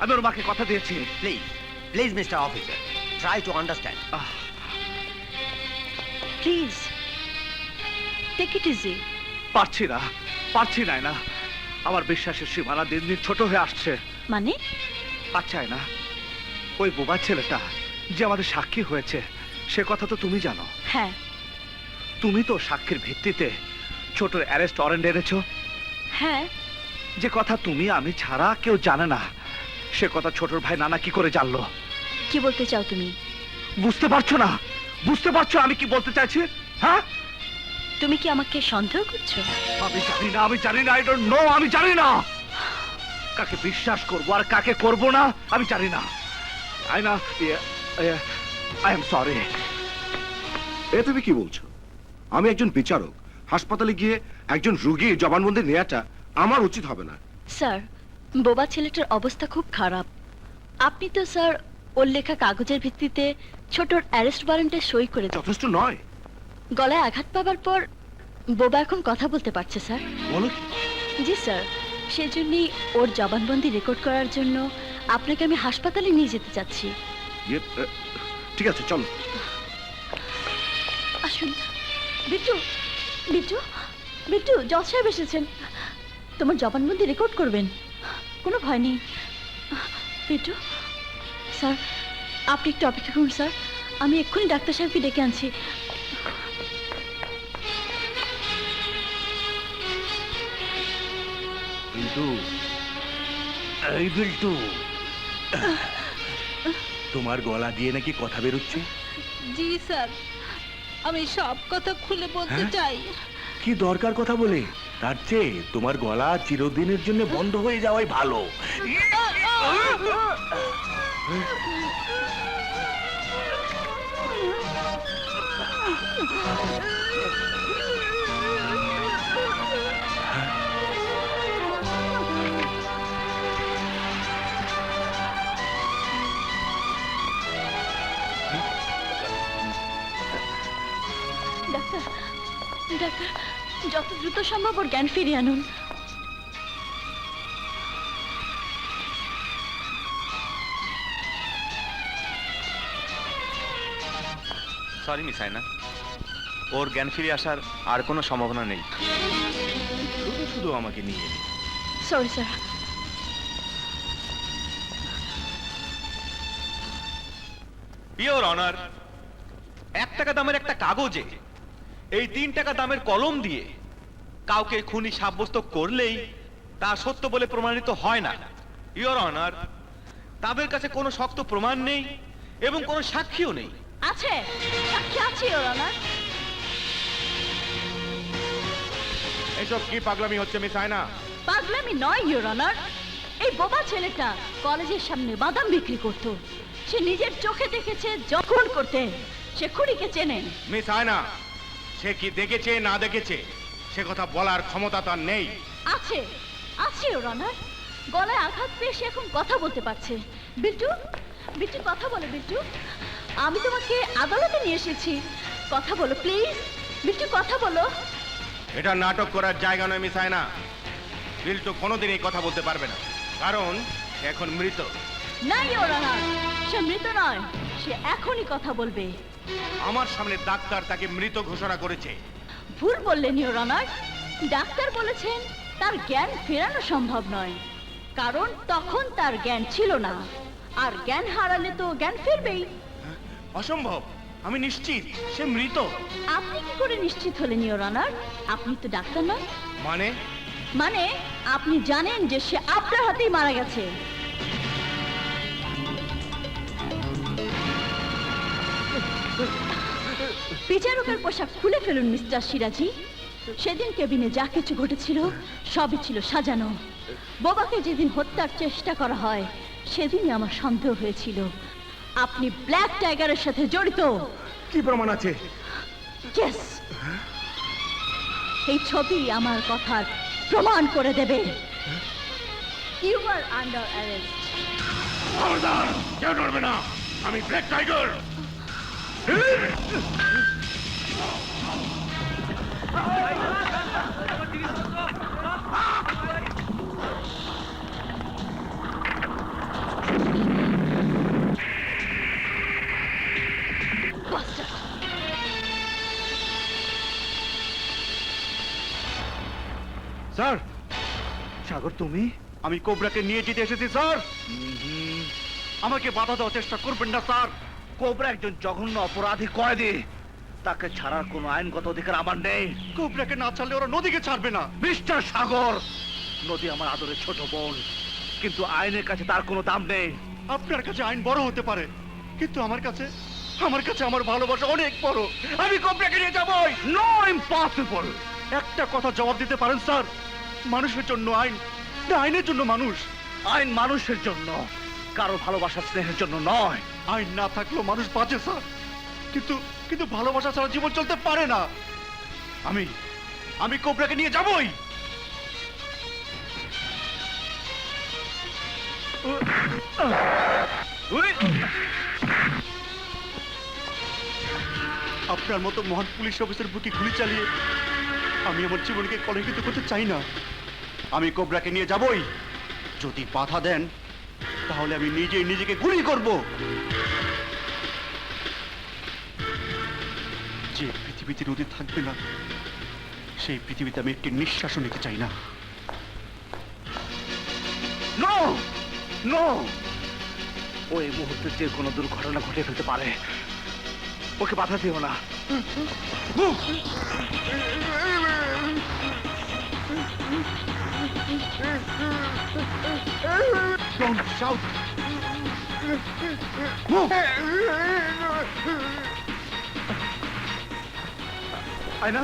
আমি ওর মাকে কথা দিয়েছি। Please please mister officer, try to understand. Please take it easy. পারছি না। আমার বিশ্বাসের সীমানা দিন দিন ছোট হয়ে আসছে। মানে? আচ্ছা না, ওই বোবা ছেলেটা যে আমাদের সাক্ষী হয়েছে সে কথা তো তুমি জানো। হ্যাঁ। তুমি তো সাক্ষীর ভিত্তিতে ছোটর অ্যারেস্ট ওয়ারেন্ট এনেছো। হ্যাঁ। যে কথা তুমি আমি ছাড়া কেউ জানে না, সে কথা ছোটর ভাই নানা কি করে জানলো? কি বলতে চাও তুমি? বুঝতে পারছো না? বুঝতে পারছো আমি কি বলতে চাইছি? হ্যাঁ, তুমি কি আমাকে সন্দেহ করছো? আমি জানি না, আই ডোন্ট নো, আমি জানি না কাকে বিশ্বাস করবো আর কাকে করবো না, আমি জানি না। I am sorry. এ তুমি কি বলছো? আমি একজন বিচারক, হাসপাতালে গিয়ে একজন রোগীর জবানবন্দি নেওয়াটা আমার উচিত হবে না। স্যার, বোবা ছেলেটার অবস্থা খুব খারাপ। আপনি তো স্যার ওর লেখা কাগজের ভিত্তিতে ছোটর অ্যারেস্ট ওয়ারেন্টে সই করে যথেষ্ট নয়? গলায় আঘাত পাবার পর বোবা এখন কথা বলতে পারছে স্যার। বলো কি? জি স্যার, সেজন্যই ওর জবানবন্দি রেকর্ড করার জন্য আপনাকে আমি হাসপাতালে নিয়ে যেতে চাচ্ছি। ঠিক আছে, চলো। আসুন। বিট্টু, বিট্টু, বিট্টু, জজ সাহেব এসেছেন। তোমার জবানবন্দি রেকর্ড করবেন, কোনো ভয় নেই। বিট্টু স্যার, আপনি একটু অপেক্ষা করুন স্যার, আমি এক্ষুনি ডাক্তার সাহেবকে ডেকে আনছি। এই বিল্টু, তোমার গলা দিয়ে নাকি কথা বেরোচ্ছে? জি স্যার, আমি সব কথা খুলে বলতে চাই। কি দরকার কথা বলে? তার চেয়ে তোমার গলা চিরদিনের জন্য বন্ধ হয়ে যাওয়াই ভালো। ডাক্তার, ডাক্তার, যত দ্রুত সম্ভব ওর জ্ঞান ফিরিয়ে আনুন। সরি মিস আয়না, ওর জ্ঞান ফিরে আসার আর কোনো সম্ভাবনা নেই। শুধু শুধু আমাকে নিয়ে এলি। Sorry sir. ইওর অনার, 1 টাকা দামের একটা কাগজে এই 3 টাকা দামের কলম দিয়ে কাউকে খুনি সাব্যস্ত করলেই তা সত্য বলে প্রমাণিত হয় না। ইওর অনার, তাদের কাছে কোনো শক্ত প্রমাণ নেই এবং কোনো সাক্ষীও নেই। আছে, সাক্ষী আছে ওর অনার। এসব কি পাগলামি হচ্ছে মিস আয়না? পাগলামি নয় ইওর অনার, এই বোবা ছেলেটা কলেজের সামনে বাদাম বিক্রি করত। সে নিজের চোখে দেখেছে যখন করতে। সে খুনিকে চেনেন। মিস আয়না, সে কি দেখেছে না দেখেছে সে কথা বলার ক্ষমতা তার নেই। আছে, আছে ওর অনার। গলায় আঘাত পেয়ে সে এখন কথা বলতে পারছে। বিল্টু, বিল্টু কথা বলো। বিল্টু, আমি তোমাকে আদালতে নিয়ে এসেছি, কথা বলো প্লিজ। বিল্টু কথা বলো। এটা নাটক করার জায়গা নয় মিস আয়না। বিল্টু কোনোদিন এই কথা বলতে পারবে না, কারণ সে এখন মৃত। না ইওর অনার, সে মৃত নয়, সে এখনই কথা বলবে। আমার সামনে ডাক্তার তাকে মৃত ঘোষণা করেছে। ভুল বললেন ইওর অনার। ডাক্তার বলেছেন তার জ্ঞান ফেরানো সম্ভব নয়, কারণ তখন তার জ্ঞান ছিল না, আর জ্ঞান হারালে তো জ্ঞান ফিরবেই। অসম্ভব, আমি নিশ্চিত সে মৃত। আপনি কি করে নিশ্চিত হলেন ইওর অনার? আপনি তো ডাক্তার নন। মানে? মানে আপনি জানেন যে সে আপনার হাতেই মারা গেছে। বিচারকের পোশাক খুলে ফেলুন মিস্টার সিরাজি। সেদিন কেবিনে যা কিছু ঘটেছিল সবই ছিল সাজানো। বোবাকে যেদিন হত্যার চেষ্টা করা হয় সেদিনই আমার সন্দেহ হয়েছিল আপনি ব্ল্যাক টাইগারের সাথে জড়িত। কি প্রমাণ আছে? ইয়েস, এই ছবি আমার কথার প্রমাণ করে দেবে। You are under arrest. খবরদার, কেউ নড়বে না, আমি ব্ল্যাক টাইগার। স্যার, সাগর তুমি? আমি কোবরাকে নিয়ে যেতে এসেছি স্যার। আমাকে বাধা দেওয়ার চেষ্টা করবেন না স্যার। কোবরা একজন জঘন্য অপরাধী কয়েদি, তাকে ছাড়ার কোনো আইনগত অধিকার আমার নেই। কোবরাকে না ছাড়লে ওরা নদীকে ছাড়বে না। মিস্টার সাগর, নদী আমার আদরের ছোট বোন, কিন্তু আইনের কাছে তার কোনো দাম নেই। আপনার কাছে আইন বড় হতে পারে, কিন্তু আমার কাছে আমার ভালোবাসা অনেক বড়। আমি কোবরাকে নিয়ে যাবই। No, impossible. একটা কথা জবাব দিতে পারেন স্যার? মানুষের জন্য আইন, না আইনের জন্য মানুষ? আইন মানুষের জন্য, কারো ভালোবাসা স্নেহের জন্য নয়। আইন না থাকলেও মানুষ বাঁচে স্যার, কিন্তু কিন্তু ভালোবাসা ছাড়া জীবন চলতে পারে না। আমি কোবরাকে নিয়ে যাবই। আপনার মতো মহান পুলিশ অফিসার বুকে গুলি চালিয়ে আমি আমার জীবনকে কলঙ্কিত করতে চাই না। আমি কোবরাকে নিয়ে যাবই। যদি বাধা দেন তাহলে আমি নিজেই নিজেকে গুলি করব। যে পৃথিবীতে নদী থাকবে না, সেই পৃথিবীতে আমি একটি নিঃশ্বাসও নিতে চাই না। নো, নো, ও এই মুহূর্তে যে কোনো দুর্ঘটনা ঘটে ফেলতে পারে। ওকে বাধা দিও না। Don't shout! আয়না,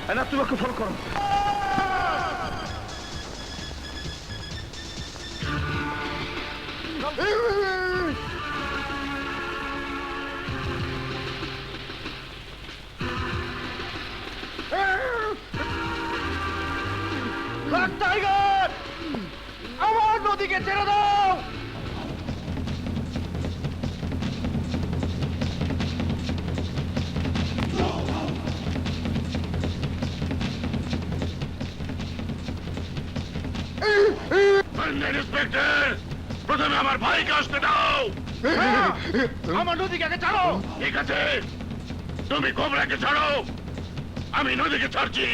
আয়না, তুমি ওকে ফলো করো। টাইগার, আমার নদীকে ছেড়ে দাও। ইন্সপেক্টর, প্রথমে আমার ভাইকে আসতে দাও। আমার নদীকে আগে ছাড়ো। ঠিক আছে, তুমি কোবরাকে ছাড়ো, আমি নদীকে ছাড়ছি।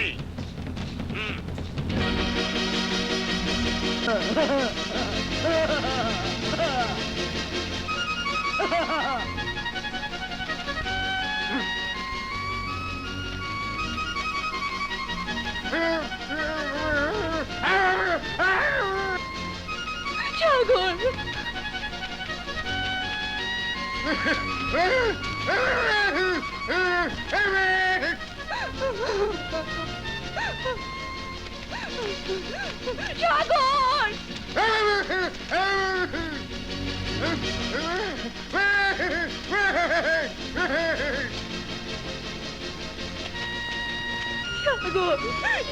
সাগর, সাগর,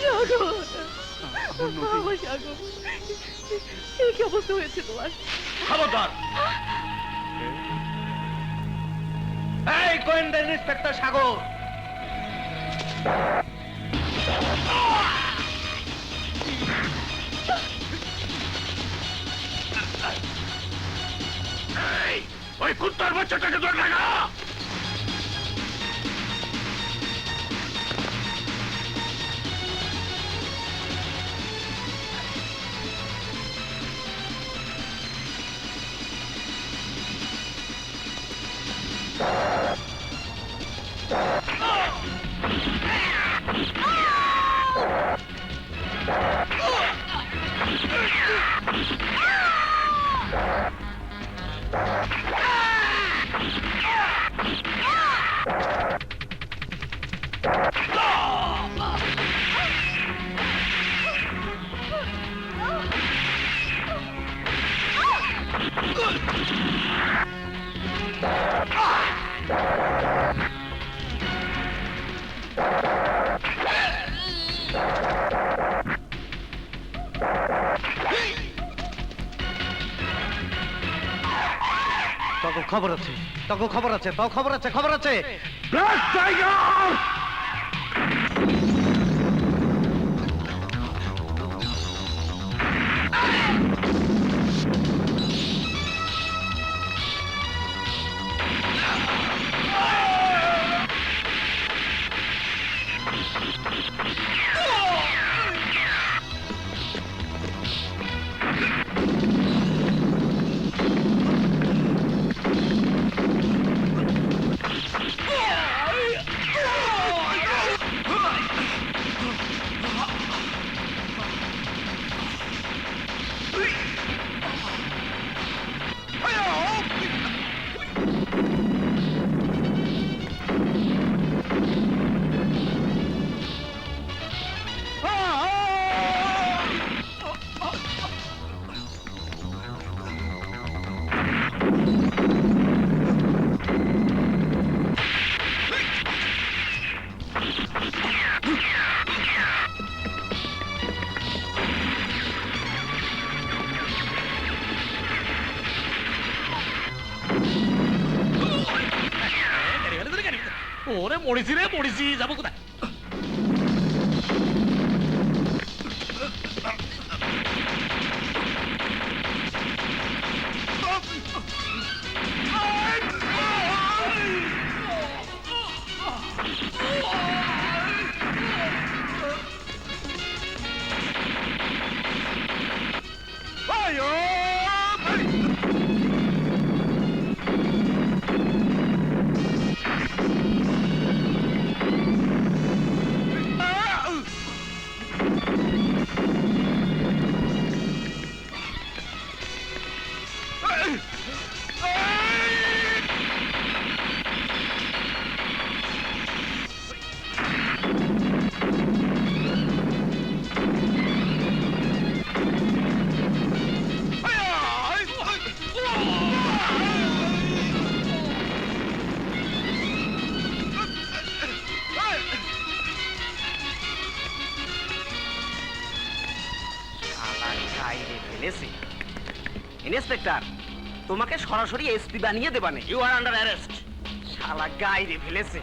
সাগর, সাগর, আমার সাগর, কি অবস্থা হয়েছে তোমার? খবরদার! এই গোয়েন্দা ইন্সপেক্টর সাগর, ওই কুত্তার বাচ্চাটাকে ধরে লাগা। তোকে খবর আছে, তোকে খবর আছে, তো খবর আছে, খবর আছে। Black tiger! ওরে মরেছি রে মরেছি যাবো কোথায় ইন্সপেক্টর তোমাকে সরাসরি এসপি বানিয়ে দেবানে ইউ আর আন্ডার অ্যারেস্ট শালা গাইরে ফেলেছে